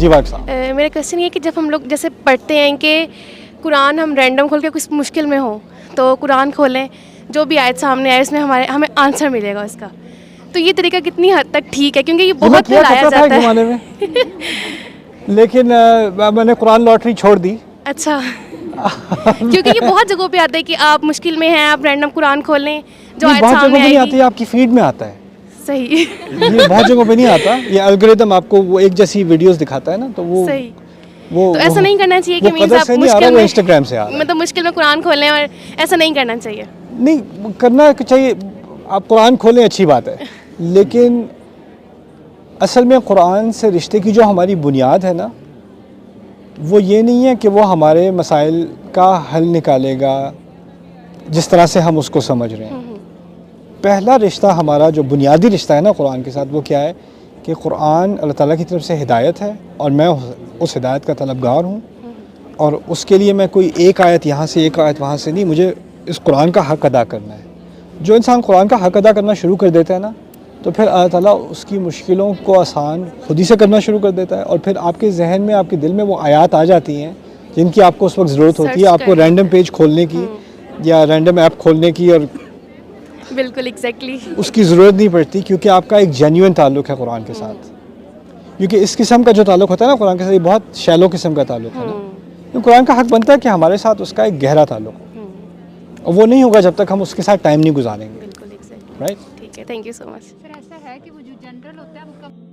جی واقع صاحب. میرا کوشچن یہ ہے کہ جب ہم لوگ جیسے پڑھتے ہیں کہ قرآن ہم رینڈم کھول کے کچھ مشکل میں ہو تو قرآن کھولیں, جو بھی آیت سامنے آئے اس میں ہمیں آنسر ملے گا اس کا, تو یہ طریقہ کتنی حد تک ٹھیک ہے؟ کیونکہ یہ بہت پھیلایا جاتا ہے. لیکن میں نے قرآن لاٹری چھوڑ دی. اچھا, کیونکہ یہ بہت جگہوں پہ آتا ہے کہ آپ مشکل میں ہیں, آپ رینڈم قرآن کھولیں جو آیت بہت جگہوں سامنے پہ آئے نہیں گی. آتی, آپ کی فیڈ میں آتا ہے. صحیح. یہ بہت جگہوں پہ نہیں آتا, یہ الگوریدم آپ کو وہ ایک جیسی ویڈیوز دکھاتا ہے نا, تو وہ صحیح. تو ایسا نہیں کرنا چاہیے کہ قدر سے نہیں آ رہا, وہ انسٹاگرام سے آ رہا ہے. مطلب مشکل میں قرآن کھولیں, اور ایسا نہیں کرنا چاہیے. نہیں کرنا چاہیے, آپ قرآن کھولیں اچھی بات ہے, لیکن اصل میں قرآن سے رشتے کی جو ہماری بنیاد ہے نا, وہ یہ نہیں ہے کہ وہ ہمارے مسائل کا حل نکالے گا جس طرح سے ہم اس کو سمجھ رہے ہیں. پہلا رشتہ ہمارا جو بنیادی رشتہ ہے نا قرآن کے ساتھ, وہ کیا ہے کہ قرآن اللہ تعالیٰ کی طرف سے ہدایت ہے, اور میں اس ہدایت کا طلبگار ہوں, اور اس کے لیے میں کوئی ایک آیت یہاں سے ایک آیت وہاں سے نہیں, مجھے اس قرآن کا حق ادا کرنا ہے. جو انسان قرآن کا حق ادا کرنا شروع کر دیتا ہے نا, تو پھر اللہ تعالیٰ اس کی مشکلوں کو آسان خود ہی سے کرنا شروع کر دیتا ہے, اور پھر آپ کے ذہن میں, آپ کے دل میں وہ آیات آ جاتی ہیں جن کی آپ کو اس وقت ضرورت ہوتی ہے. آپ کو رینڈم پیج کھولنے کی یا رینڈم ایپ کھولنے کی اور بالکل ایگزیکٹلی اس کی ضرورت نہیں پڑتی, کیونکہ آپ کا ایک جینیون تعلق ہے قرآن کے ساتھ. کیونکہ اس قسم کا جو تعلق ہوتا ہے نا قرآن کے ساتھ, یہ بہت شیلو قسم کا تعلق ہے نا. کیونکہ قرآن کا حق بنتا ہے کہ ہمارے ساتھ اس کا ایک گہرا تعلق ہو, اور وہ نہیں ہوگا جب تک ہم اس کے ساتھ ٹائم نہیں گزاریں گے. بالکل ایگزیکٹلی. رائٹ. ٹھیک ہے, تھینک یو سو مچ. سر ایسا ہے کہ وہ جو جنرل ہوتا ہے وہ کب